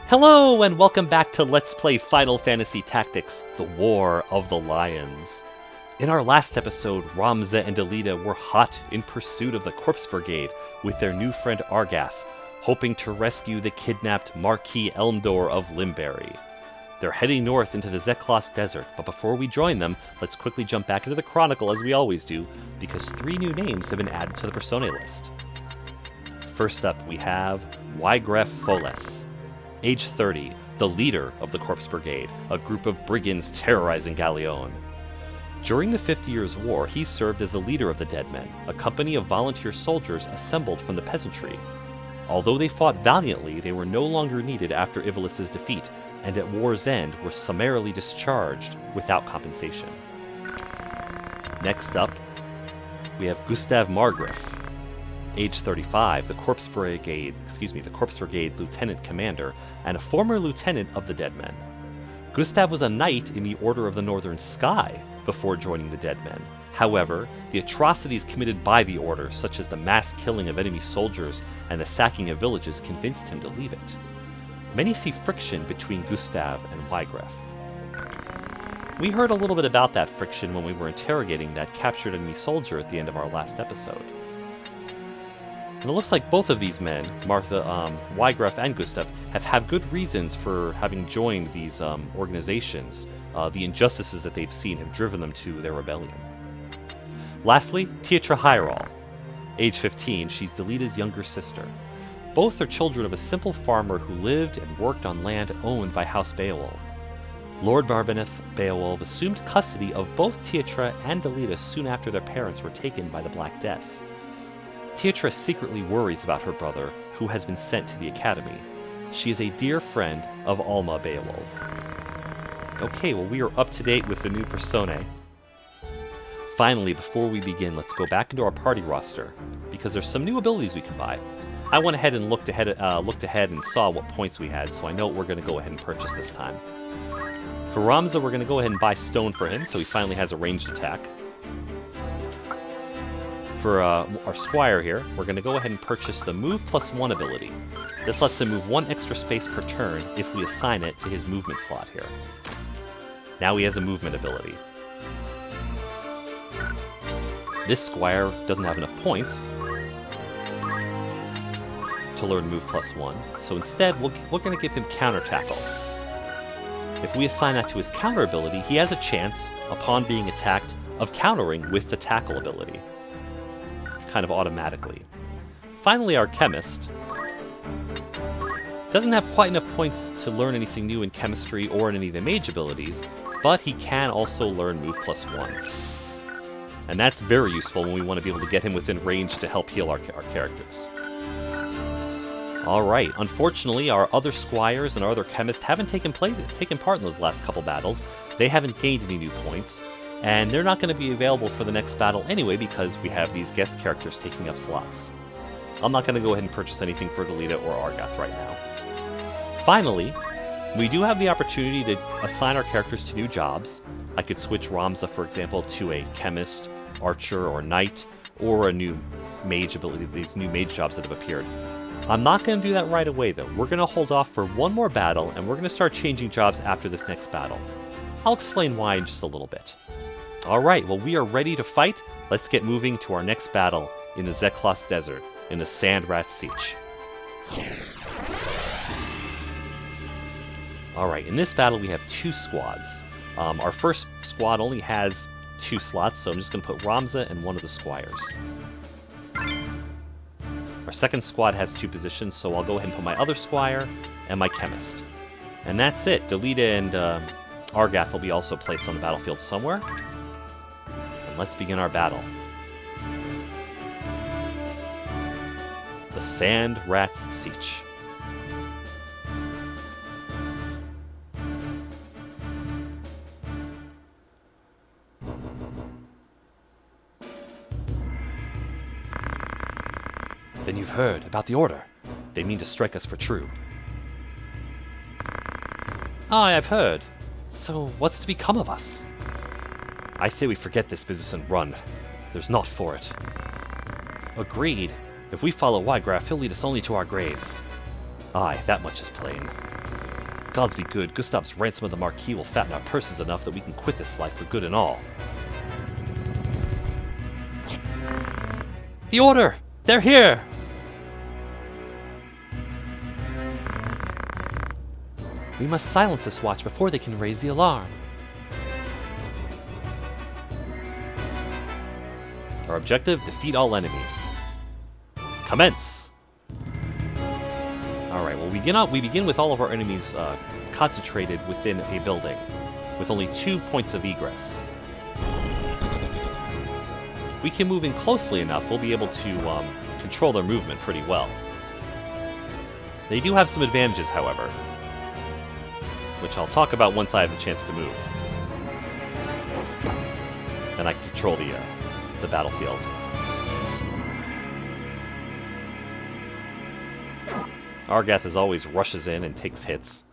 Hello and welcome back to Let's Play Final Fantasy Tactics, The War of the Lions. In our last episode, Ramza and Delita were hot in pursuit of the Corpse Brigade with their new friend Argath, hoping to rescue the kidnapped Marquis Elmdor of Limberry. They're heading north into the Zeklaus desert, but before we join them, let's quickly jump back into the Chronicle as we always do, because 3 new names have been added to the Personae list. First up, we have Wygref Foles. Age 30, the leader of the Corpse Brigade, a group of brigands terrorizing Galleon. During the 50 Years' War, he served as the leader of the Dead Men, a company of volunteer soldiers assembled from the peasantry. Although they fought valiantly, they were no longer needed after Ivalis' defeat, and at war's end were summarily discharged without compensation. Next up, we have Gustav Margraf. Age 35, the Corpse Brigade's lieutenant commander, and a former lieutenant of the Dead Men. Gustav was a knight in the Order of the Northern Sky before joining the Dead Men. However, the atrocities committed by the Order, such as the mass killing of enemy soldiers and the sacking of villages, convinced him to leave it. Many see friction between Gustav and Wygref. We heard a little bit about that friction when we were interrogating that captured enemy soldier at the end of our last episode. And it looks like both of these men, Wygref and Gustav, have good reasons for having joined these organizations. The injustices that they've seen have driven them to their rebellion. Lastly, Teatra Hyral. Age 15, she's Delita's younger sister. Both are children of a simple farmer who lived and worked on land owned by House Beowulf. Lord Barbeneth Beowulf assumed custody of both Teatra and Delita soon after their parents were taken by the Black Death. Teatra secretly worries about her brother, who has been sent to the academy. She is a dear friend of Alma Beowulf. Okay, well, we are up to date with the new Personae. Finally, before we begin, let's go back into our party roster, because there's some new abilities we can buy. I went ahead and looked ahead and saw what points we had, so I know what we're going to go ahead and purchase this time. For Ramza, we're going to go ahead and buy stone for him, so he finally has a ranged attack. For our squire here, we're going to go ahead and purchase the Move +1 ability. This lets him move 1 extra space per turn if we assign it to his movement slot here. Now he has a movement ability. This squire doesn't have enough points to learn Move +1, so instead we're going to give him Counter Tackle. If we assign that to his counter ability, he has a chance, upon being attacked, of countering with the Tackle ability. Kind of automatically. Finally, our chemist doesn't have quite enough points to learn anything new in chemistry or in any of the mage abilities, but he can also learn Move +1. And that's very useful when we want to be able to get him within range to help heal our characters. Alright, unfortunately our other squires and our other chemists haven't taken part in those last couple battles. They haven't gained any new points. And they're not going to be available for the next battle anyway because we have these guest characters taking up slots. I'm not going to go ahead and purchase anything for Delita or Argath right now. Finally, we do have the opportunity to assign our characters to new jobs. I could switch Ramza, for example, to a chemist, archer, or knight, or a new mage ability, these new mage jobs that have appeared. I'm not going to do that right away though. We're going to hold off for one more battle, and we're going to start changing jobs after this next battle. I'll explain why in just a little bit. Alright, well, we are ready to fight. Let's get moving to our next battle in the Zeklaus Desert, in the Sand Rat Seitch. Alright, in this battle we have 2 squads. Our first squad only has 2 slots, so I'm just going to put Ramza and one of the squires. Our second squad has 2 positions, so I'll go ahead and put my other squire and my chemist. And that's it. Delita and Argath will be also placed on the battlefield somewhere. Let's begin our battle. The Sand Rats Seitch. Then you've heard about the Order. They mean to strike us for true. Aye, I've heard. So what's to become of us? I say we forget this business and run. There's naught for it. Agreed. If we follow Wygref, he'll lead us only to our graves. Aye, that much is plain. gods be good, Gustav's ransom of the Marquis will fatten our purses enough that we can quit this life for good and all. The order! They're here! We must silence this watch before they can raise the alarm. Our objective, defeat all enemies. Commence! Alright, well we begin with all of our enemies concentrated within a building, with only 2 points of egress. If we can move in closely enough, we'll be able to control their movement pretty well. They do have some advantages, however, which I'll talk about once I have the chance to move. And I can control the battlefield. Argath as always rushes in and takes hits.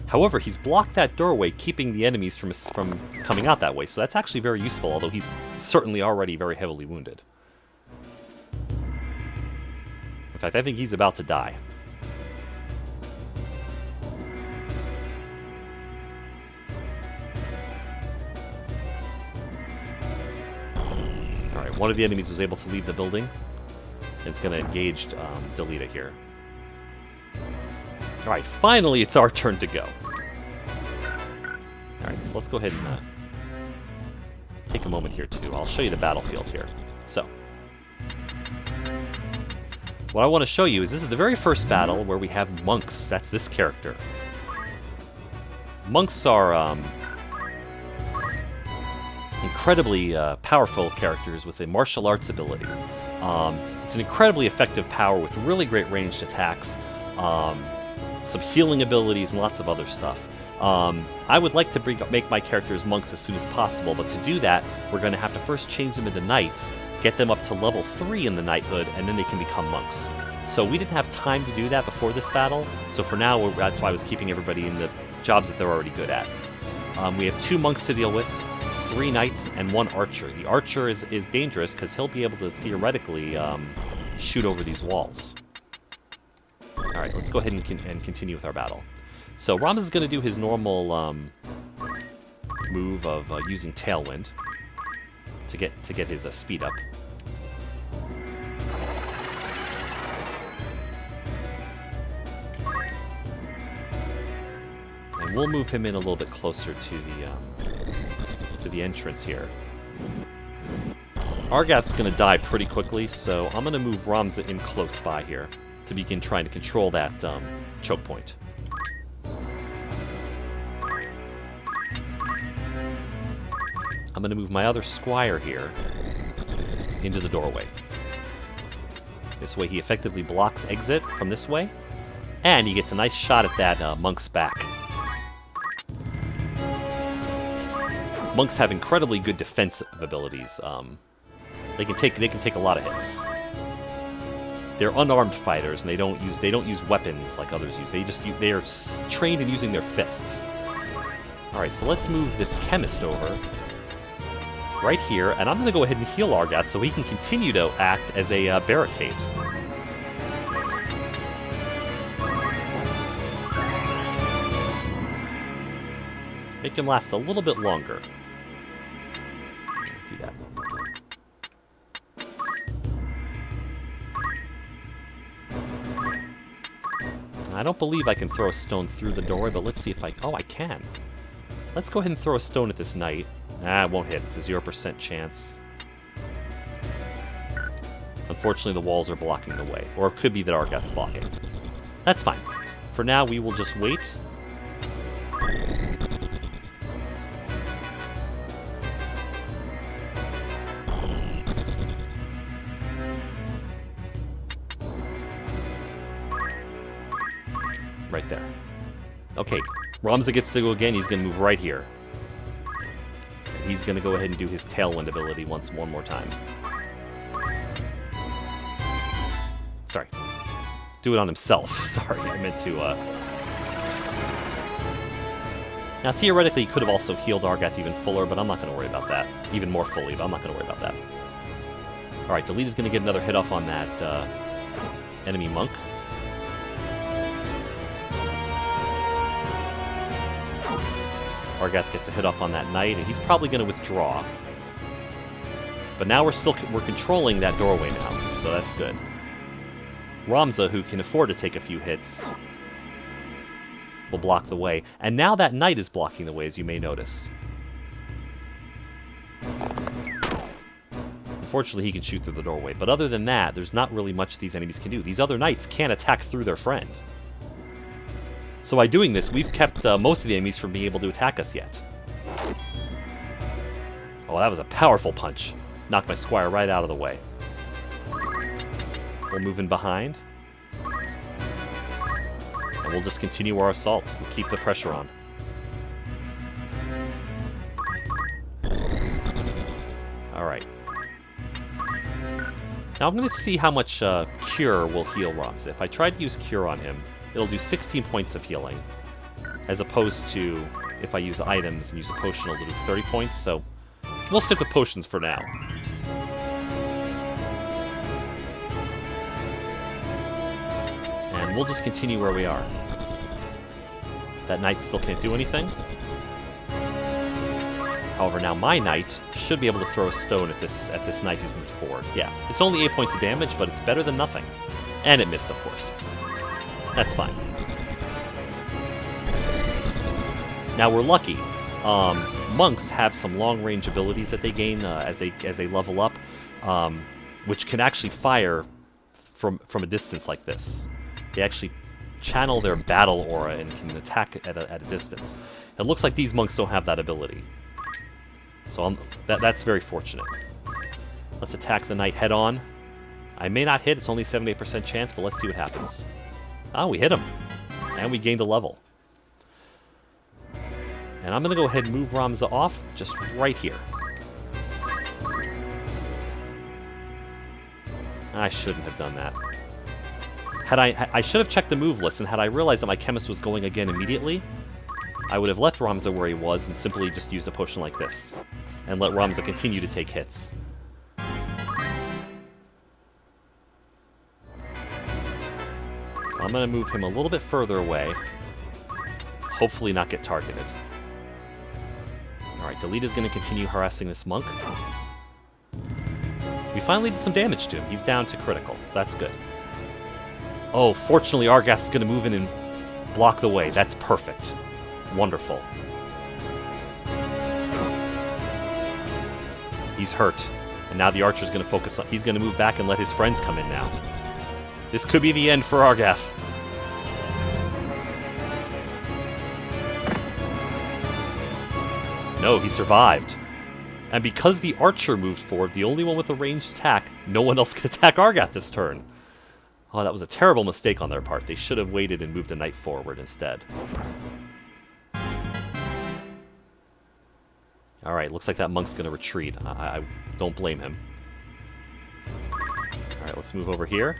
However, he's blocked that doorway, keeping the enemies from coming out that way, so that's actually very useful, although he's certainly already very heavily wounded. In fact, I think he's about to die. Alright, one of the enemies was able to leave the building. It's going to engage Delita here. Alright, finally it's our turn to go. Alright, so let's go ahead and take a moment here too. I'll show you the battlefield here. So, what I want to show you is this is the very first battle where we have monks. That's this character. Monks are incredibly powerful characters with a martial arts ability. It's an incredibly effective power with really great ranged attacks, some healing abilities, and lots of other stuff. I would like to make my characters monks as soon as possible, but to do that, we're going to have to first change them into knights, get them up to level 3 in the knighthood, and then they can become monks. So we didn't have time to do that before this battle, so for now, that's why I was keeping everybody in the jobs that they're already good at. We have 2 monks to deal with, 3 knights, and 1 archer. The archer is dangerous because he'll be able to theoretically shoot over these walls. Alright, let's go ahead and continue with our battle. So Ramza is going to do his normal move of using Tailwind to get his speed up. And we'll move him in a little bit closer to the entrance here. Argath's going to die pretty quickly, so I'm going to move Ramza in close by here to begin trying to control that choke point. I'm going to move my other squire here into the doorway. This way he effectively blocks exit from this way, and he gets a nice shot at that monk's back. Monks have incredibly good defensive abilities. They can take a lot of hits. They're unarmed fighters, and they don't use weapons like others use. They are trained in using their fists. All right, so let's move this chemist over right here, and I'm going to go ahead and heal Argath so he can continue to act as a barricade. Make him last a little bit longer. Do that. I don't believe I can throw a stone through the doorway, but let's see if I... Oh, I can. Let's go ahead and throw a stone at this knight. Nah, it won't hit. It's a 0% chance. Unfortunately, the walls are blocking the way. Or it could be that Argath's blocking. That's fine. For now, we will just wait. Right there. Okay, Ramza gets to go again. He's going to move right here. And he's going to go ahead and do his Tailwind ability one more time. Sorry. Do it on himself. Sorry, I meant to... Now, theoretically, he could have also healed Argath even fuller, but I'm not going to worry about that. Even more fully, but I'm not going to worry about that. Alright, Delita's going to get another hit off on that enemy monk. Argath gets a hit off on that knight, and he's probably going to withdraw. But now we're controlling that doorway now, so that's good. Ramza, who can afford to take a few hits, will block the way. And now that knight is blocking the way, as you may notice. Unfortunately, he can shoot through the doorway. But other than that, there's not really much these enemies can do. These other knights can't attack through their friend. So by doing this, we've kept most of the enemies from being able to attack us yet. Oh, that was a powerful punch. Knocked my squire right out of the way. We'll move in behind. And we'll just continue our assault. We'll keep the pressure on. Alright. Now I'm going to see how much Cure will heal Ramza. If I try to use Cure on him, it'll do 16 points of healing. As opposed to, if I use items and use a potion, it'll do 30 points. So we'll stick with potions for now. And we'll just continue where we are. That knight still can't do anything. However, now my knight should be able to throw a stone at this knight who's moved forward. Yeah, it's only 8 points of damage, but it's better than nothing. And it missed, of course. That's fine. Now we're lucky. Monks have some long-range abilities that they gain as they level up, which can actually fire from a distance like this. They actually channel their battle aura and can attack at a distance. It looks like these monks don't have that ability. So that's very fortunate. Let's attack the knight head-on. I may not hit, it's only 78% chance, but let's see what happens. Oh, we hit him. And we gained a level. And I'm going to go ahead and move Ramza off just right here. I shouldn't have done that. I should have checked the move list, and had I realized that my chemist was going again immediately, I would have left Ramza where he was and simply just used a potion like this. And let Ramza continue to take hits. I'm going to move him a little bit further away. Hopefully not get targeted. Alright, Delita's going to continue harassing this monk. We finally did some damage to him. He's down to critical, so that's good. Oh, fortunately Argath's going to move in and block the way. That's perfect. Wonderful. He's hurt. And now the archer's going to focus on... He's going to move back and let his friends come in now. This could be the end for Argath. No, he survived. And because the archer moved forward, the only one with a ranged attack, no one else can attack Argath this turn. Oh, that was a terrible mistake on their part. They should have waited and moved a knight forward instead. Alright, looks like that monk's going to retreat. I don't blame him. Alright, let's move over here.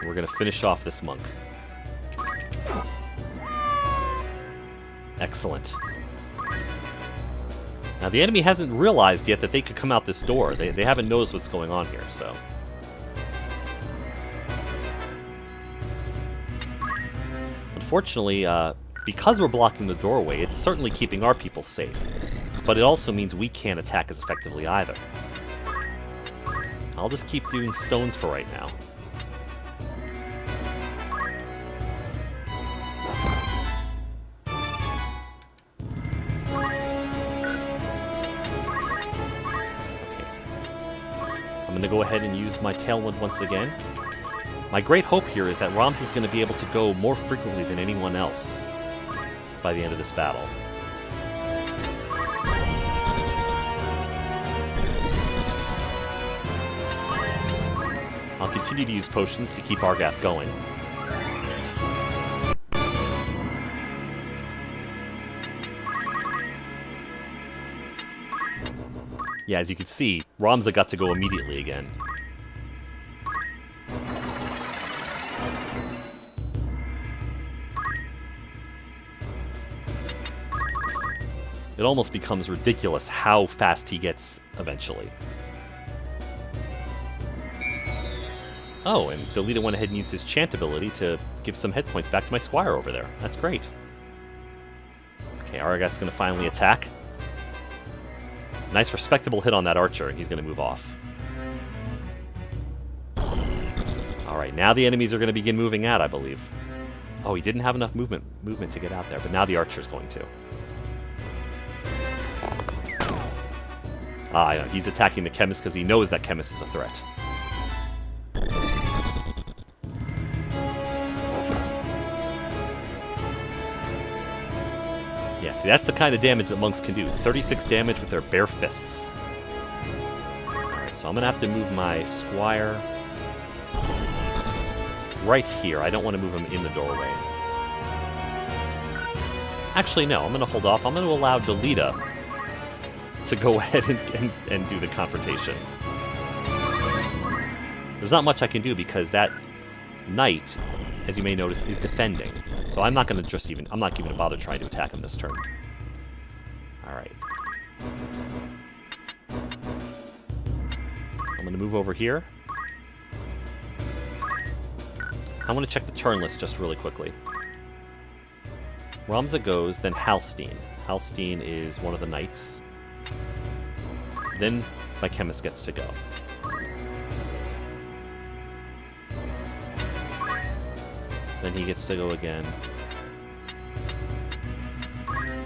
We're going to finish off this monk. Excellent. Now, the enemy hasn't realized yet that they could come out this door. They haven't noticed what's going on here, so... Unfortunately, because we're blocking the doorway, it's certainly keeping our people safe. But it also means we can't attack as effectively either. I'll just keep doing stones for right now. I'm going to go ahead and use my Tailwind once again. My great hope here is that Ramza is going to be able to go more frequently than anyone else by the end of this battle. I'll continue to use potions to keep Argath going. Yeah, as you can see, Ramza got to go immediately again. It almost becomes ridiculous how fast he gets eventually. Oh, and Delita went ahead and used his chant ability to give some hit points back to my squire over there. That's great. Okay, Argat's going to finally attack. Nice respectable hit on that archer, and he's going to move off. Alright, now the enemies are going to begin moving out, I believe. Oh, he didn't have enough movement to get out there, but now the archer's going to. Ah, I know. He's attacking the chemist because he knows that chemist is a threat. Yeah, see, that's the kind of damage that monks can do. 36 damage with their bare fists. Alright, so I'm going to have to move my squire right here. I don't want to move him in the doorway. Actually, no. I'm going to hold off. I'm going to allow Delita to go ahead and do the confrontation. There's not much I can do because that knight, as you may notice, is defending. So I'm not going to just I'm not even going to bother trying to attack him this turn. Alright. I'm going to move over here. I want to check the turn list just really quickly. Ramza goes, then Halstein. Halstein is one of the knights. Then my chemist gets to go. Then he gets to go again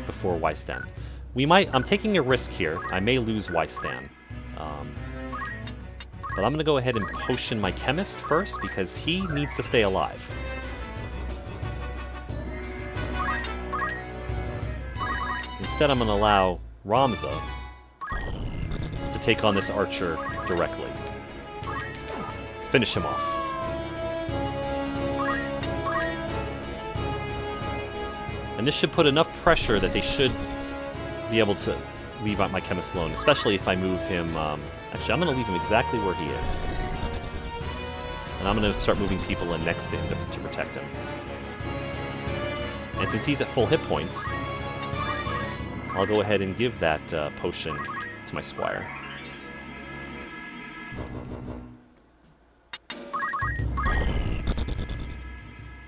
before Wystan. I'm taking a risk here. I may lose Wystan. But I'm going to go ahead and potion my chemist first because he needs to stay alive. Instead, I'm going to allow Ramza to take on this archer directly. Finish him off. And this should put enough pressure that they should be able to leave out my chemist alone, especially if I move him. Actually, I'm going to leave him exactly where he is. And I'm going to start moving people in next to him to protect him. And since he's at full hit points, I'll go ahead and give that potion to my squire.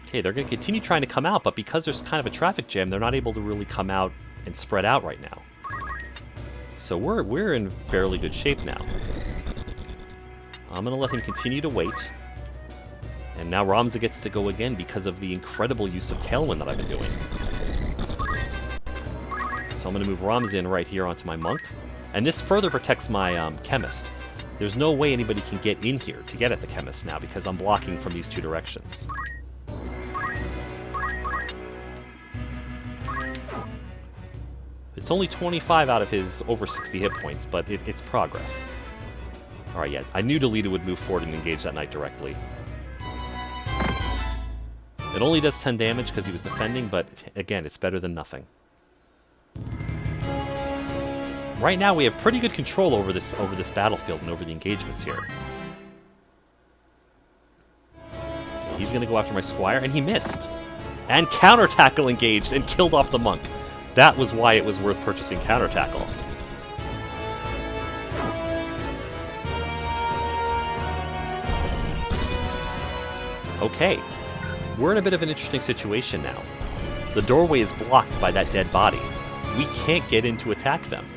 Okay, they're going to continue trying to come out, but because there's kind of a traffic jam, they're not able to really come out and spread out right now. So we're in fairly good shape now. I'm going to let him continue to wait. And now Ramza gets to go again because of the incredible use of Tailwind that I've been doing. So I'm going to move Ramza in right here onto my monk. And this further protects my chemist. There's no way anybody can get in here to get at the chemist now because I'm blocking from these two directions. It's only 25 out of his over 60 hit points, but it's progress. Alright, yeah, I knew Delita would move forward and engage that knight directly. It only does 10 damage because he was defending, but again, it's better than nothing. Right now, we have pretty good control over this battlefield and over the engagements here. He's going to go after my squire, and he missed! And counter tackle engaged and killed off the monk. That was why it was worth purchasing counter tackle. Okay, we're in a bit of an interesting situation now. The doorway is blocked by that dead body. We can't get in to attack them.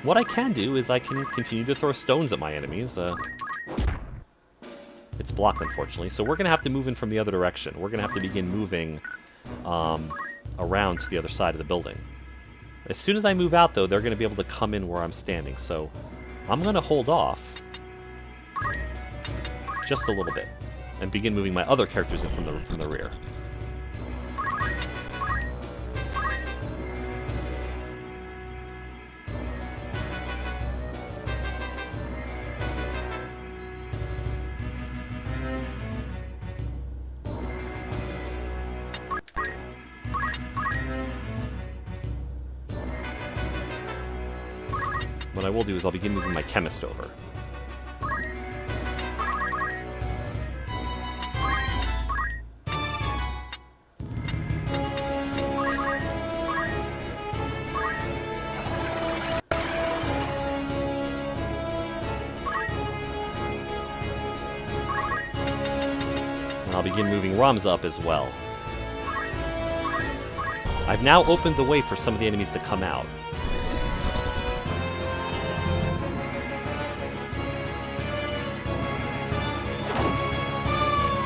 What I can do is I can continue to throw stones at my enemies. It's blocked, unfortunately, so we're going to have to move in from the other direction. We're going to have to begin moving around to the other side of the building. As soon as I move out, though, they're going to be able to come in where I'm standing, so I'm going to hold off just a little bit and begin moving my other characters in from the rear. What I will do is I'll begin moving my chemist over. And I'll begin moving Ramza up as well. I've now opened the way for some of the enemies to come out.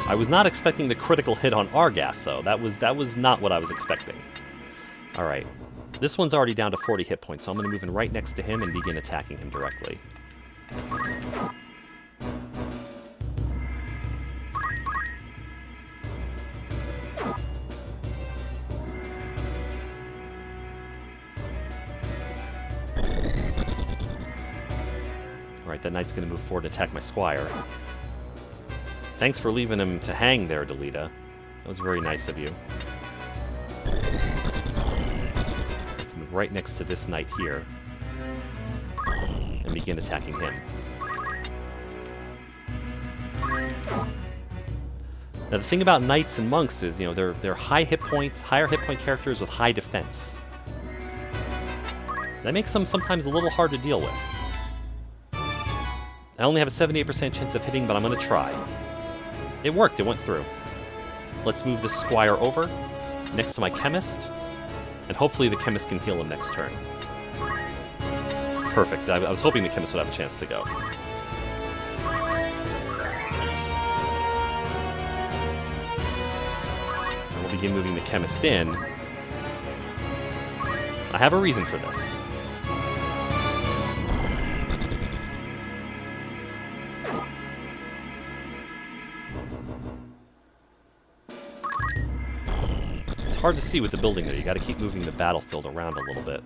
I was not expecting the critical hit on Argath, though. That was not what I was expecting. Alright. This one's already down to 40 hit points, so I'm going to move in right next to him and begin attacking him directly. Alright, that knight's going to move forward and attack my squire. Thanks for leaving him to hang there, Delita. That was very nice of you. I can move right next to this knight here and begin attacking him. Now the thing about knights and monks is, you know, they're higher hit point characters with high defense. That makes them sometimes a little hard to deal with. I only have a 78% chance of hitting, but I'm going to try. It worked, it went through. Let's move this squire over, next to my chemist, and hopefully the chemist can heal him next turn. Perfect, I was hoping the chemist would have a chance to go. And we'll begin moving the chemist in. I have a reason for this. Hard to see with the building there. You got to keep moving the battlefield around a little bit.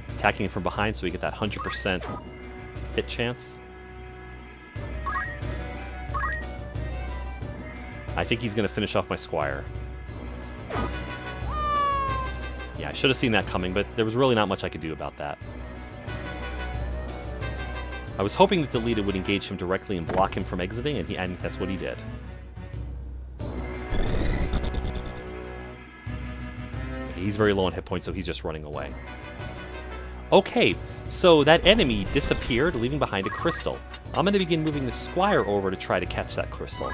Attacking from behind so we get that 100% hit chance. I think he's going to finish off my squire. Yeah, I should have seen that coming, but there was really not much I could do about that. I was hoping that the leader would engage him directly and block him from exiting, and that's what he did. He's very low on hit points, so he's just running away. Okay, so that enemy disappeared, leaving behind a crystal. I'm going to begin moving the squire over to try to catch that crystal.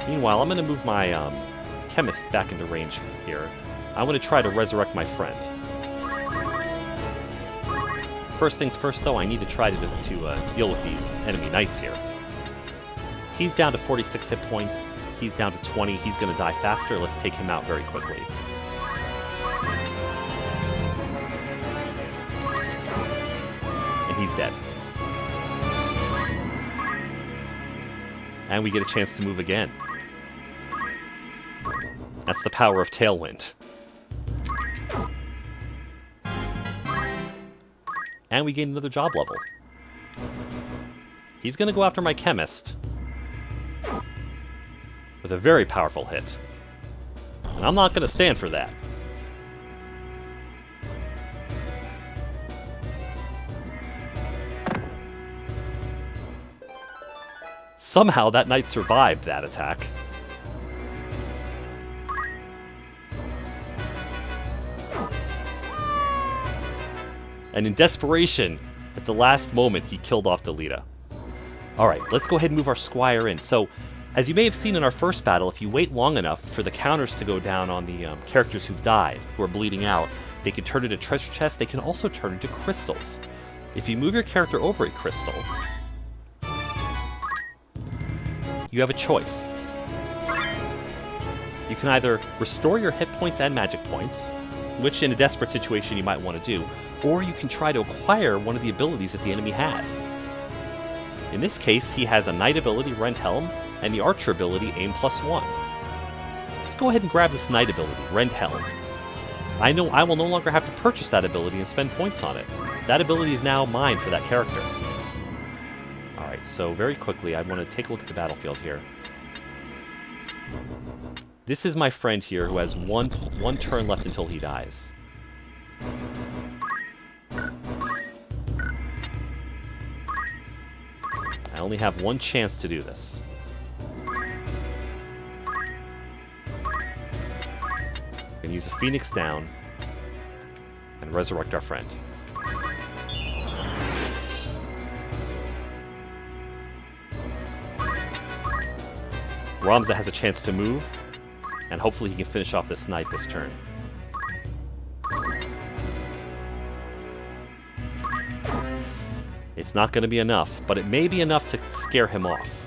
Meanwhile, I'm going to move my chemist back into range here. I want to try to resurrect my friend. First things first, though, I need to try to deal with these enemy knights here. He's down to 46 hit points. He's down to 20. He's going to die faster. Let's take him out very quickly. And he's dead. And we get a chance to move again. That's the power of Tailwind. And we gain another job level. He's going to go after my chemist with a very powerful hit. And I'm not going to stand for that. Somehow that knight survived that attack. And in desperation, at the last moment, he killed off Delita. Alright, let's go ahead and move our squire in. So, as you may have seen in our first battle, if you wait long enough for the counters to go down on the characters who've died, who are bleeding out, they can turn into treasure chests, they can also turn into crystals. If you move your character over a crystal, you have a choice. You can either restore your hit points and magic points, which in a desperate situation you might want to do, or you can try to acquire one of the abilities that the enemy had. In this case, he has a Knight ability, Rend Helm, and the Archer ability, Aim +1. Just go ahead and grab this Knight ability, Rend Helm. I know I will no longer have to purchase that ability and spend points on it. That ability is now mine for that character. Alright, so very quickly, I want to take a look at the battlefield here. This is my friend here who has one turn left until he dies. I only have one chance to do this. I'm going to use a Phoenix down and resurrect our friend. Ramza has a chance to move, and hopefully he can finish off this knight this turn. It's not going to be enough, but it may be enough to scare him off.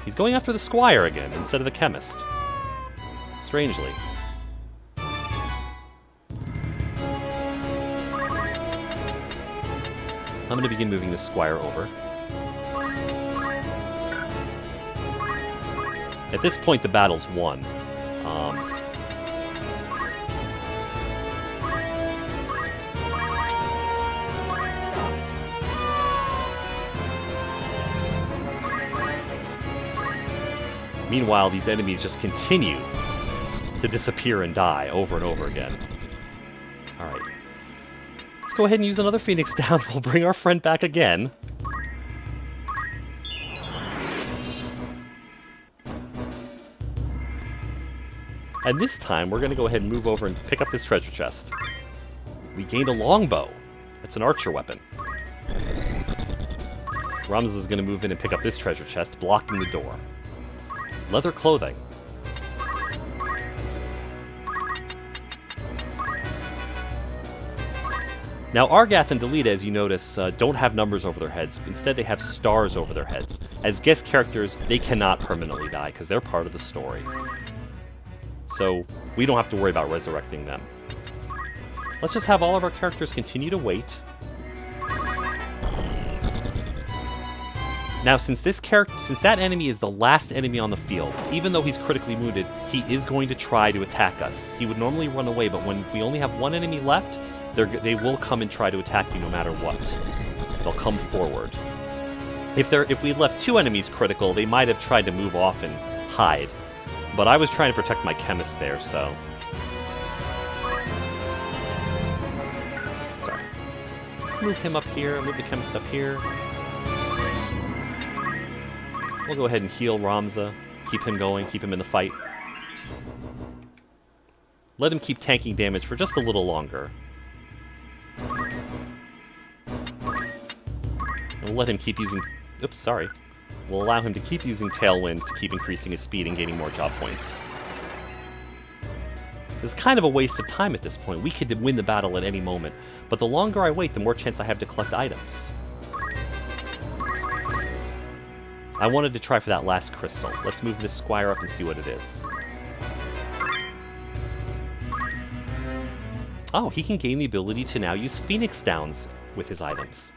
He's going after the squire again, instead of the chemist. Strangely. I'm going to begin moving the squire over. At this point, the battle's won. Meanwhile, these enemies just continue to disappear and die over and over again. Alright. Let's go ahead and use another Phoenix down. We'll bring our friend back again. And this time, we're going to go ahead and move over and pick up this treasure chest. We gained a longbow. It's an archer weapon. Ramza is going to move in and pick up this treasure chest, blocking the door. Leather clothing. Now, Argath and Delita, as you notice, don't have numbers over their heads. Instead, they have stars over their heads. As guest characters, they cannot permanently die, because they're part of the story. So, we don't have to worry about resurrecting them. Let's just have all of our characters continue to wait. Now, since that enemy is the last enemy on the field, even though he's critically wounded, he is going to try to attack us. He would normally run away, but when we only have one enemy left, they will come and try to attack you no matter what. They'll come forward. If we had left two enemies critical, they might have tried to move off and hide. But I was trying to protect my chemist there, so... Sorry. Let's move him up here, move the chemist up here. We'll go ahead and heal Ramza, keep him going, keep him in the fight. Let him keep tanking damage for just a little longer. And we'll let him keep using... Oops, sorry. We'll allow him to keep using Tailwind to keep increasing his speed and gaining more job points. This is kind of a waste of time at this point. We could win the battle at any moment, but the longer I wait, the more chance I have to collect items. I wanted to try for that last crystal. Let's move this squire up and see what it is. Oh, he can gain the ability to now use Phoenix Downs with his items.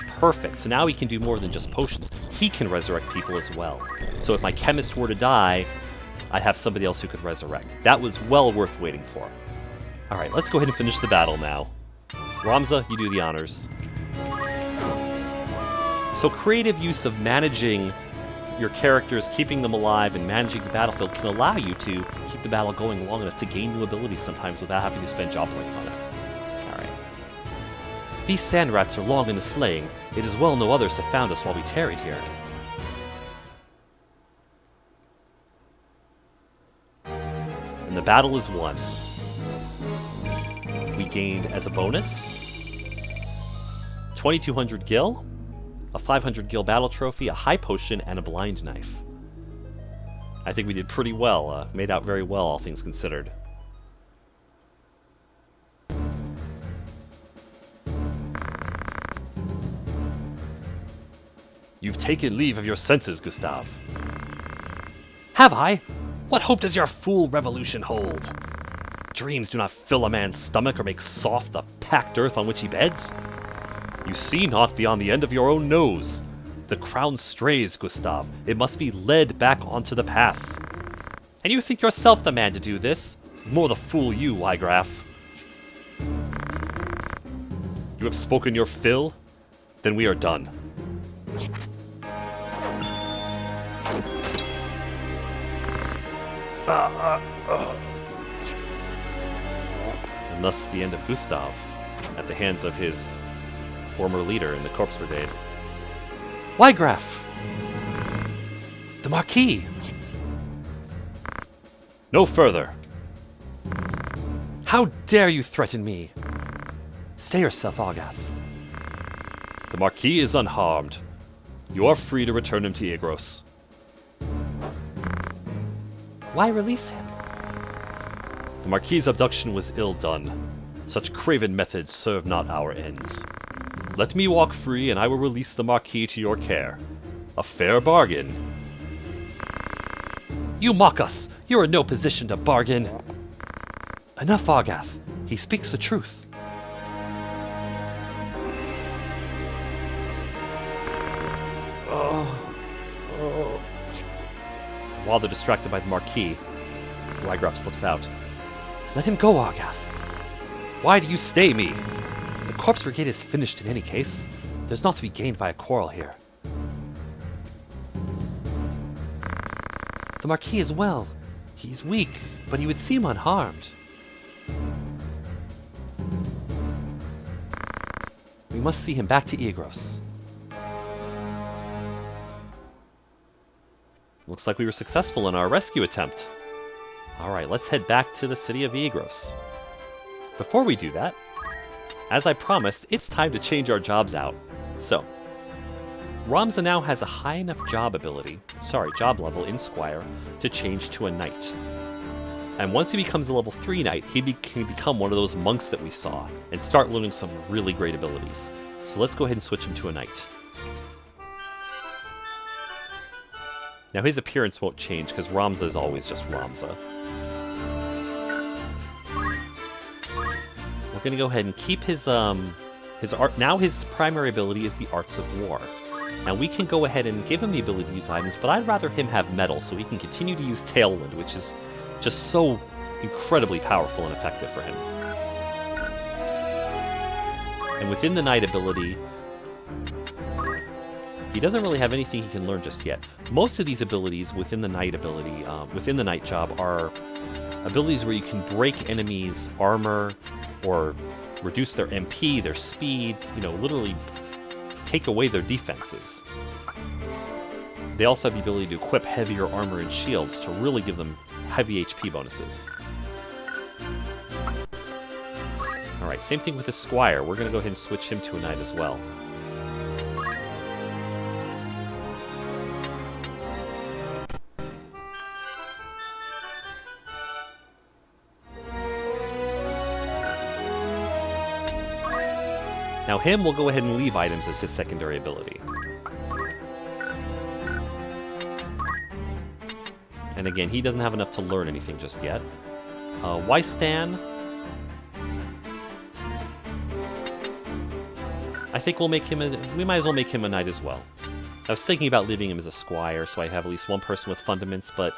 Perfect. So now he can do more than just potions. He can resurrect people as well. So if my chemist were to die, I'd have somebody else who could resurrect. That was well worth waiting for. Alright, let's go ahead and finish the battle now. Ramza, you do the honors. So creative use of managing your characters, keeping them alive, and managing the battlefield can allow you to keep the battle going long enough to gain new abilities sometimes without having to spend job points on it. Alright. These sand rats are long in the slaying. It is well no others have found us while we tarried here. And the battle is won. We gained, as a bonus, 2200 gil, a 500 gil battle trophy, a high potion, and a blind knife. I think we did pretty well, made out very well, all things considered. You've taken leave of your senses, Gustav. Have I? What hope does your fool revolution hold? Dreams do not fill a man's stomach or make soft the packed earth on which he beds. You see not beyond the end of your own nose. The crown strays, Gustav. It must be led back onto the path. And you think yourself the man to do this? More the fool you, Wygraf. You have spoken your fill? Then we are done. And thus the end of Gustav, at the hands of his former leader in the Corpse Brigade. Wygraf! The Marquis! No further! How dare you threaten me? Stay yourself, Argath. The Marquis is unharmed. You are free to return him to Igros. Why release him? The Marquis' abduction was ill done. Such craven methods serve not our ends. Let me walk free, and I will release the Marquis to your care. A fair bargain. You mock us! You're in no position to bargain! Enough, Argath. He speaks the truth. While they're distracted by the Marquis, Rygraf slips out. Let him go, Argath. Why do you stay me? The Corpse Brigade is finished in any case. There's not to be gained by a quarrel here. The Marquis is well. He's weak, but he would seem unharmed. We must see him back to Igros. Looks like we were successful in our rescue attempt. Alright, let's head back to the city of Igros. Before we do that, as I promised, it's time to change our jobs out. So, Ramza now has a high enough job level in Squire to change to a knight. And once he becomes a level 3 knight, he can become one of those monks that we saw and start learning some really great abilities. So let's go ahead and switch him to a knight. Now his appearance won't change because Ramza is always just Ramza. We're gonna go ahead and keep his art. Now his primary ability is the Arts of War. Now we can go ahead and give him the ability to use items, but I'd rather him have metal so he can continue to use Tailwind, which is just so incredibly powerful and effective for him. And within the Knight ability, he doesn't really have anything he can learn just yet. Most of these abilities within the Knight ability, within the Knight job, are abilities where you can break enemies' armor or reduce their MP, their speed, literally take away their defenses. They also have the ability to equip heavier armor and shields to really give them heavy HP bonuses. Alright, same thing with the Squire. We're going to go ahead and switch him to a Knight as well. Now him, we'll go ahead and leave items as his secondary ability. And again, he doesn't have enough to learn anything just yet. Wystan, I think we might as well make him a knight as well. I was thinking about leaving him as a squire, so I have at least one person with fundaments, but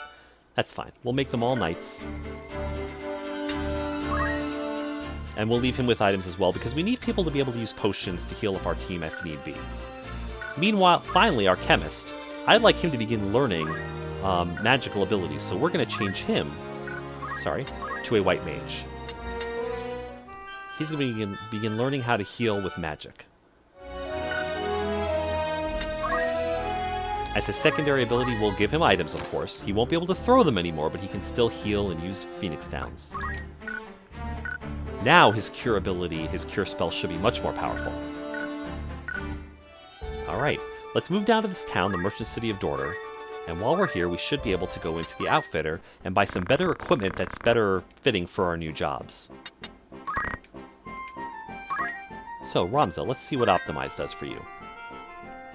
that's fine. We'll make them all knights. And we'll leave him with items as well, because we need people to be able to use potions to heal up our team if need be. Meanwhile, finally, our chemist. I'd like him to begin learning magical abilities, so we're going to change him, to a white mage. He's going to begin learning how to heal with magic. As his secondary ability, we'll give him items, of course. He won't be able to throw them anymore, but he can still heal and use Phoenix Downs. Now his cure ability, his cure spell should be much more powerful. Alright, let's move down to this town, the merchant city of Dorter. And while we're here, we should be able to go into the outfitter and buy some better equipment that's better fitting for our new jobs. So, Ramza, let's see what Optimize does for you.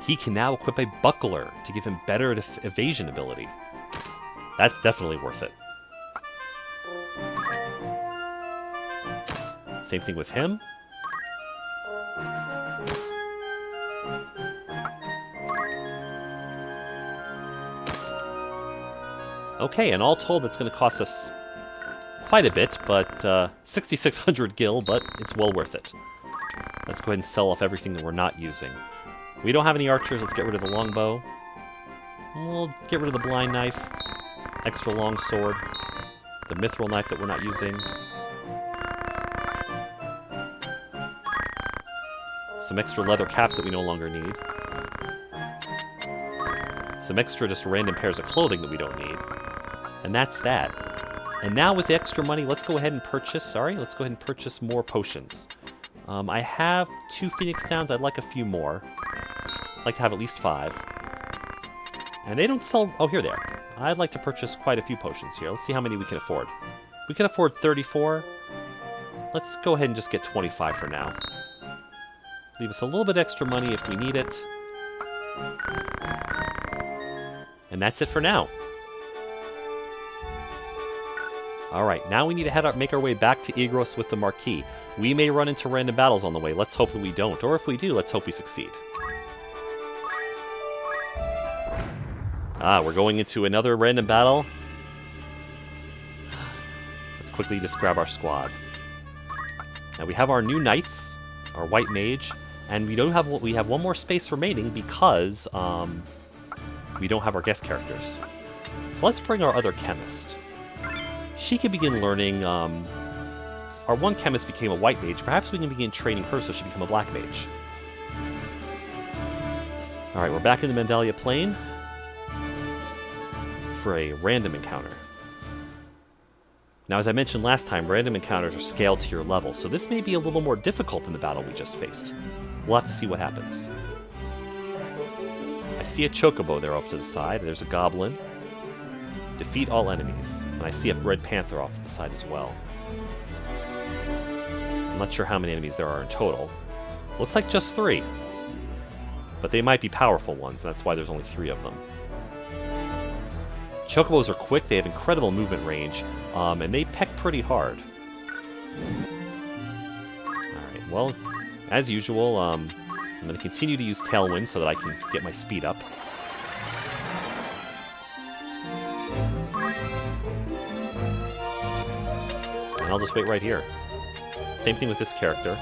He can now equip a buckler to give him better evasion ability. That's definitely worth it. Same thing with him. Okay, and all told, that's going to cost us quite a bit, but 6,600 gil, but it's well worth it. Let's go ahead and sell off everything that we're not using. We don't have any archers, let's get rid of the longbow. We'll get rid of the blind knife, extra long sword, the mithril knife that we're not using. Some extra leather caps that we no longer need. Some extra just random pairs of clothing that we don't need. And that's that. And now with the extra money, let's go ahead and purchase, more potions. I have 2 Phoenix Downs, I'd like a few more. I'd like to have at least 5. And they don't sell... Oh, here they are. I'd like to purchase quite a few potions here. Let's see how many we can afford. We can afford 34. Let's go ahead and just get 25 for now. Leave us a little bit extra money if we need it. And that's it for now. Alright, now we need to head out, make our way back to Igros with the Marquis. We may run into random battles on the way. Let's hope that we don't. Or if we do, let's hope we succeed. Ah, we're going into another random battle. Let's quickly just grab our squad. Now we have our new knights, our white mage, and we have one more space remaining because we don't have our guest characters. So let's bring our other chemist. She can begin learning. Our one chemist became a white mage. Perhaps we can begin training her so she become a black mage. All right, we're back in the Mandalia Plain for a random encounter. Now, as I mentioned last time, random encounters are scaled to your level, so this may be a little more difficult than the battle we just faced. We'll have to see what happens. I see a chocobo there off to the side. There's a goblin. Defeat all enemies. And I see a red panther off to the side as well. I'm not sure how many enemies there are in total. Looks like just 3. But they might be powerful ones, and that's why there's only 3 of them. Chocobos are quick, they have incredible movement range, and they peck pretty hard. Alright, well, as usual, I'm going to continue to use Tailwind so that I can get my speed up. And I'll just wait right here. Same thing with this character.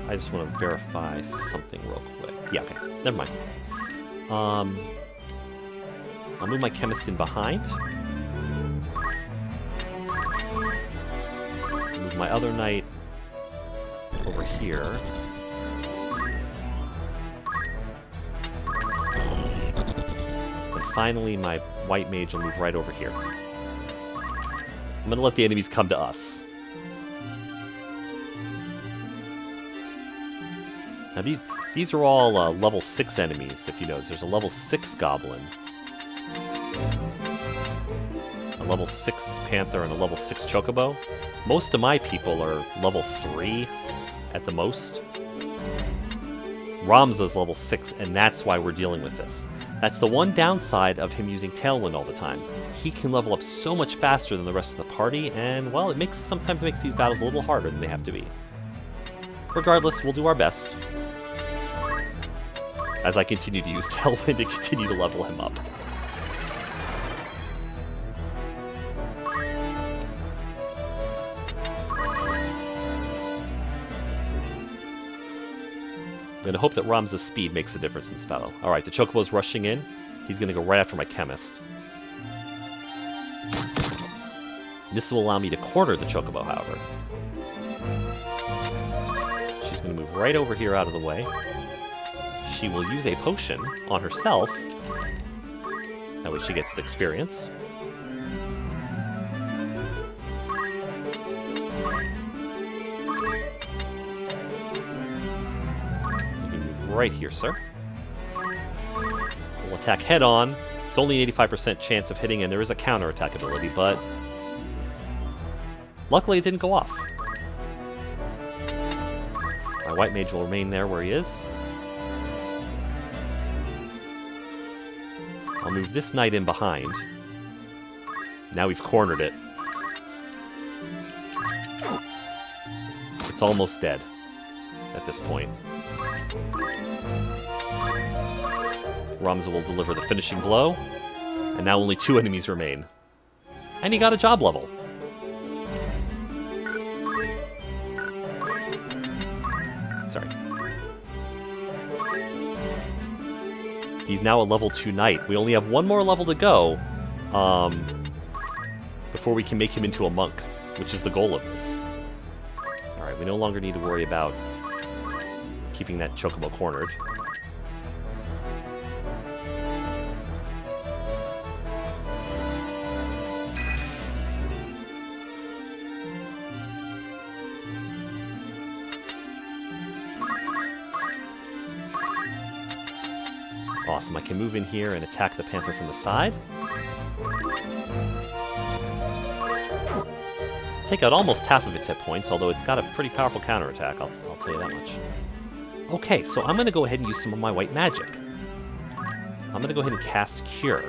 I just want to verify something real quick. Yeah, okay. Never mind. I'll move my chemist in behind. Move my other knight over here. And finally, my white mage will move right over here. I'm going to let the enemies come to us. Now these are all level 6 enemies, if you notice. There's a level 6 goblin, a level 6 panther, and a level 6 chocobo. Most of my people are level 3 at the most. Ramza's level 6, and that's why we're dealing with this. That's the one downside of him using Tailwind all the time. He can level up so much faster than the rest of the party, and, well, it sometimes makes these battles a little harder than they have to be. Regardless, we'll do our best. As I continue to use Tailwind to continue to level him up. I'm going to hope that Ramza's speed makes a difference in this battle. Alright, the Chocobo's rushing in. He's going to go right after my Chemist. This will allow me to corner the Chocobo, however. She's going to move right over here out of the way. She will use a potion on herself. That way she gets the experience. You can move right here, sir. We'll attack head on. It's only an 85% chance of hitting, and there is a counter-attack ability, but luckily it didn't go off. My white mage will remain there where he is. I'll move this knight in behind. Now we've cornered it. It's almost dead at this point. Ramza will deliver the finishing blow, and now only 2 enemies remain. And he got a job level. Sorry. He's now a level 2 knight. We only have 1 more level to go before we can make him into a monk, which is the goal of this. Alright, we no longer need to worry about keeping that Chocobo cornered. Awesome, I can move in here and attack the Panther from the side. Take out almost half of its hit points, although it's got a pretty powerful counterattack, I'll tell you that much. Okay, so I'm going to go ahead and use some of my white magic. I'm going to go ahead and cast Cure.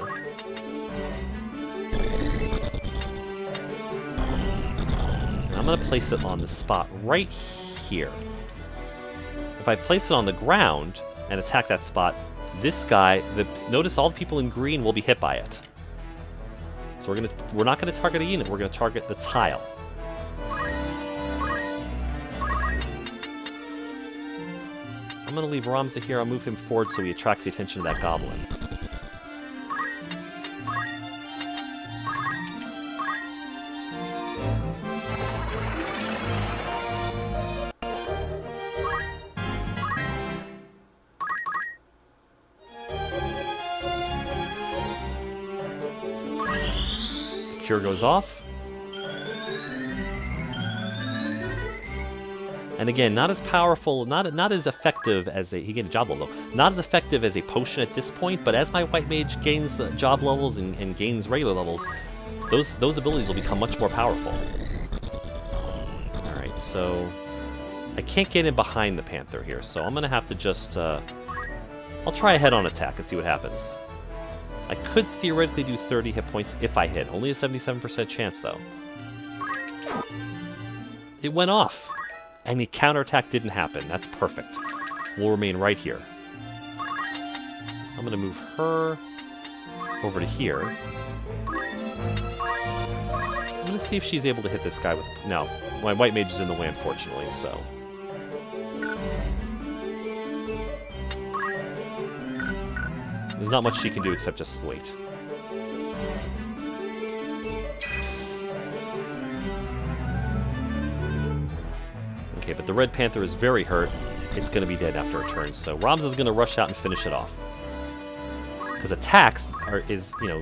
And I'm going to place it on the spot right here. If I place it on the ground and attack that spot, this guy, notice all the people in green will be hit by it. So we're not going to target a unit, we're going to target the tile. I'm going to leave Ramza here, I'll move him forward so he attracts the attention of that goblin. Cure goes off. And again, not as powerful, not as effective as he gained a job level, not as effective as a potion at this point, but as my white mage gains job levels and gains regular levels, those abilities will become much more powerful. Alright, so I can't get in behind the Panther here, so I'm gonna have to just I'll try a head-on attack and see what happens. I could theoretically do 30 hit points if I hit. Only a 77% chance, though. It went off. And the counterattack didn't happen. That's perfect. We'll remain right here. I'm going to move her over to here. I'm going to see if she's able to hit this guy with... No, my white mage is in the way, unfortunately, so... There's not much she can do except just wait. Okay, but the Red Panther is very hurt. It's going to be dead after a turn, so Ramza's going to rush out and finish it off. Because attacks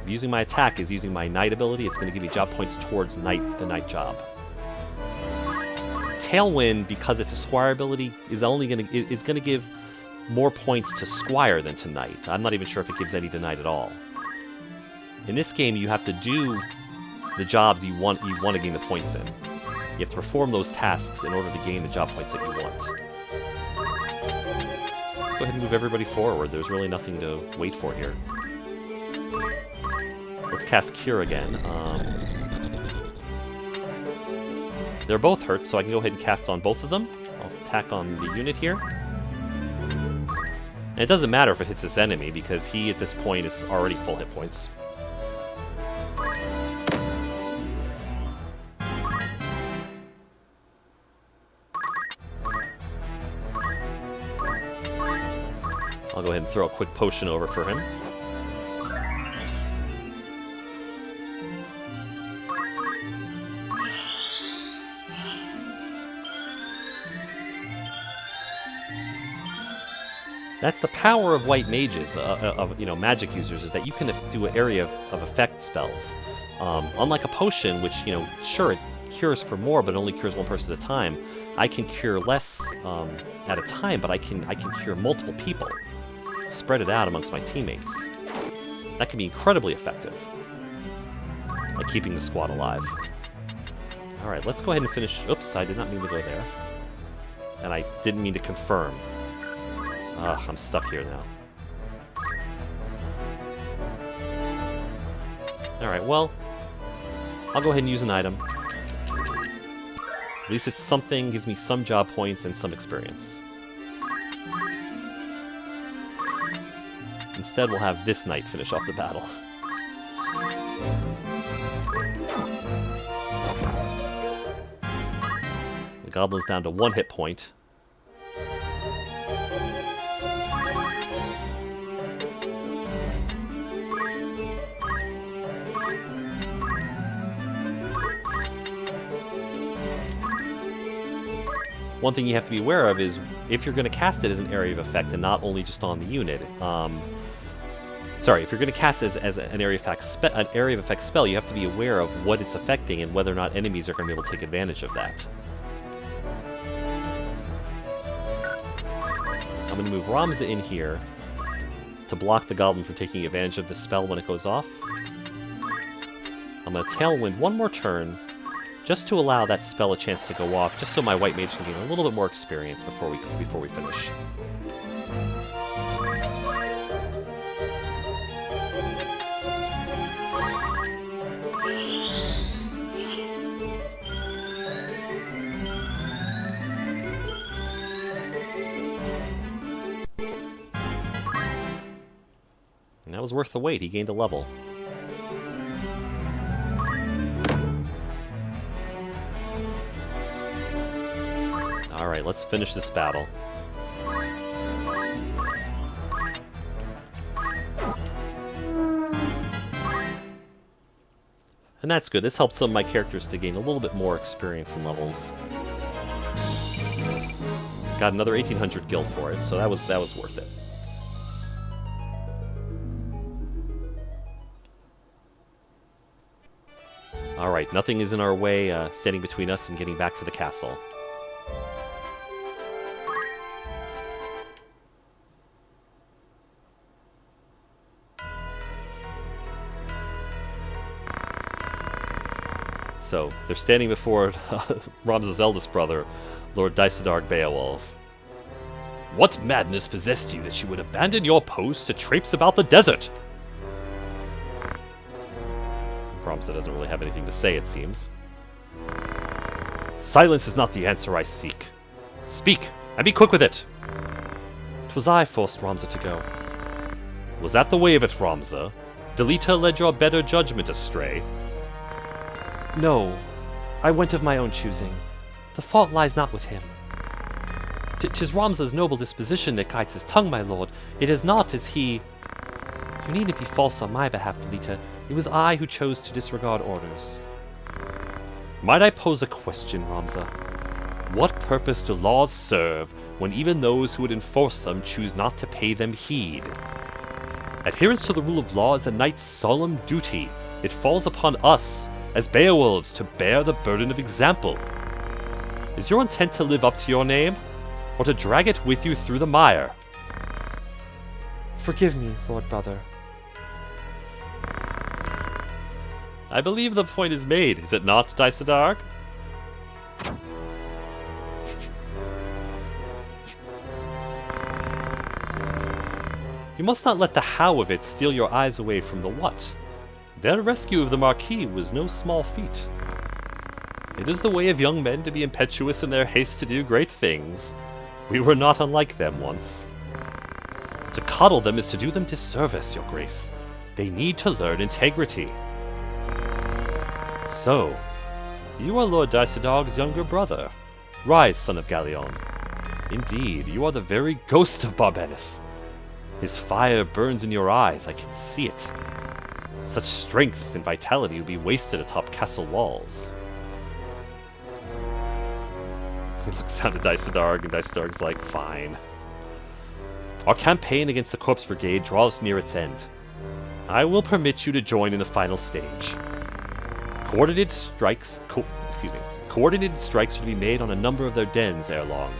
using my attack is using my Knight ability. It's going to give me job points towards the Knight job. Tailwind, because it's a Squire ability, is going to give more points to Squire than to Knight. I'm not even sure if it gives any to Knight at all. In this game, you have to do the jobs you want to gain the points in. You have to perform those tasks in order to gain the job points that you want. Let's go ahead and move everybody forward. There's really nothing to wait for here. Let's cast Cure again. They're both hurt, so I can go ahead and cast on both of them. I'll attack on the unit here. And it doesn't matter if it hits this enemy, because he, at this point, is already full hit points. I'll go ahead and throw a quick potion over for him. That's the power of white mages, magic users, is that you can do an area of effect spells. Unlike a potion, which, sure, it cures for more, but only cures one person at a time. I can cure less at a time, but I can cure multiple people. Spread it out amongst my teammates. That can be incredibly effective, like keeping the squad alive. Alright, let's go ahead and finish. Oops, I did not mean to go there. And I didn't mean to confirm. Ugh, I'm stuck here now. Alright, well, I'll go ahead and use an item. At least it's something, gives me some job points and some experience. Instead, we'll have this knight finish off the battle. The goblin's down to 1 hit point. One thing you have to be aware of is if you're going to cast it as an area of effect and not only just on the unit. If you're going to cast it as an area of effect spell, you have to be aware of what it's affecting and whether or not enemies are going to be able to take advantage of that. I'm going to move Ramza in here to block the goblin from taking advantage of the spell when it goes off. I'm going to Tailwind one more turn, just to allow that spell a chance to go off, just so my white mage can gain a little bit more experience before we finish. And that was worth the wait. He gained a level. Alright, let's finish this battle. And that's good. This helps some of my characters to gain a little bit more experience and levels. Got another 1800 gil for it, so that was worth it. Alright, nothing is in our way standing between us and getting back to the castle. So, they're standing before Ramza's eldest brother, Lord Dysadarg Beowulf. What madness possessed you that you would abandon your post to traipse about the desert? Ramza doesn't really have anything to say, it seems. Silence is not the answer I seek. Speak, and be quick with it! 'Twas I forced Ramza to go. Was that the way of it, Ramza? Delita led your better judgment astray. No, I went of my own choosing. The fault lies not with him. 'Tis Ramza's noble disposition that guides his tongue, my lord. It is not as he... You needn't be false on my behalf, Delita. It was I who chose to disregard orders. Might I pose a question, Ramza? What purpose do laws serve when even those who would enforce them choose not to pay them heed? Adherence to the rule of law is a knight's solemn duty. It falls upon us, as Beowulfs, to bear the burden of example. Is your intent to live up to your name, or to drag it with you through the mire? Forgive me, Lord Brother. I believe the point is made, is it not, Dysadarg? You must not let the how of it steal your eyes away from the what. Their rescue of the Marquis was no small feat. It is the way of young men to be impetuous in their haste to do great things. We were not unlike them once. To coddle them is to do them disservice, your grace. They need to learn integrity. So, you are Lord Dysadarg's younger brother. Rise, son of Galeon. Indeed, you are the very ghost of Barbeneth. His fire burns in your eyes, I can see it. Such strength and vitality would be wasted atop castle walls. He looks down to Dysadarg, and Dysadarg's like, fine. Our campaign against the Corpse Brigade draws near its end. I will permit you to join in the final stage. Coordinated strikes are to be made on a number of their dens ere long.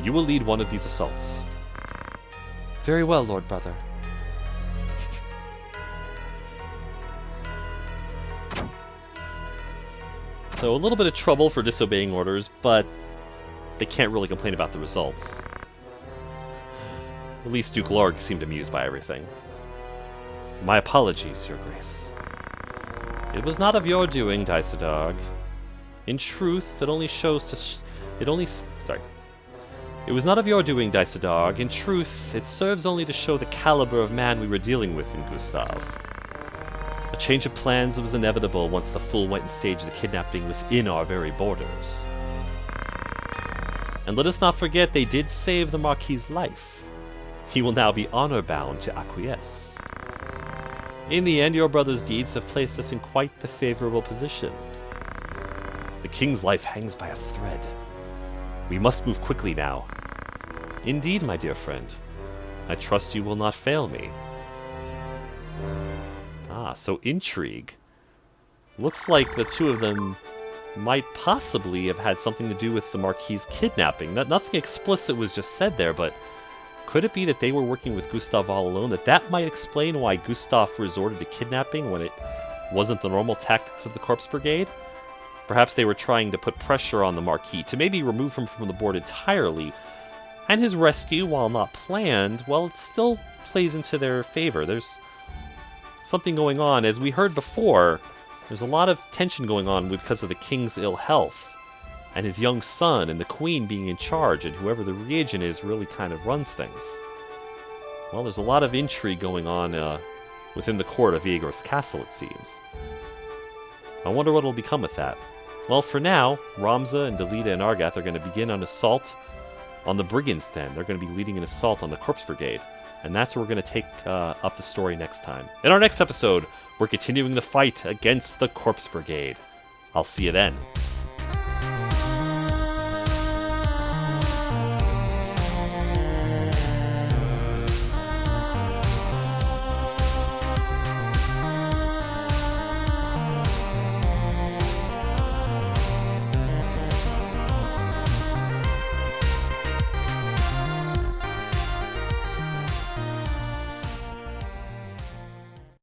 You will lead one of these assaults. Very well, Lord Brother. So a little bit of trouble for disobeying orders, but they can't really complain about the results. At least Duke Lorg seemed amused by everything. My apologies, Your Grace. It was not of your doing, Dysadarg. In truth, it was not of your doing, Dysadarg. In truth, it serves only to show the caliber of man we were dealing with in Gustav. A change of plans was inevitable once the fool went and staged the kidnapping within our very borders. And let us not forget they did save the Marquis' life. He will now be honor-bound to acquiesce. In the end, your brother's deeds have placed us in quite the favorable position. The king's life hangs by a thread. We must move quickly now. Indeed, my dear friend. I trust you will not fail me. Ah, so intrigue. Looks like the two of them might possibly have had something to do with the Marquis' kidnapping. Nothing explicit was just said there, but Could it be that they were working with Gustav all alone? That might explain why Gustav resorted to kidnapping when it wasn't the normal tactics of the Corpse Brigade? Perhaps they were trying to put pressure on the Marquis to maybe remove him from the board entirely, and his rescue, while not planned, well, it still plays into their favor. There's something going on. As we heard before, there's a lot of tension going on because of the king's ill health, and his young son and the queen being in charge, and whoever the regent is really kind of runs things. Well, there's a lot of intrigue going on within the court of Viegor's castle, it seems. I wonder what will become with that. Well, for now, Ramza and Delita and Argath are going to begin an assault on the Brigand's Den. They're going to be leading an assault on the Corpse Brigade. And that's where we're going to take up the story next time. In our next episode, we're continuing the fight against the Corpse Brigade. I'll see you then.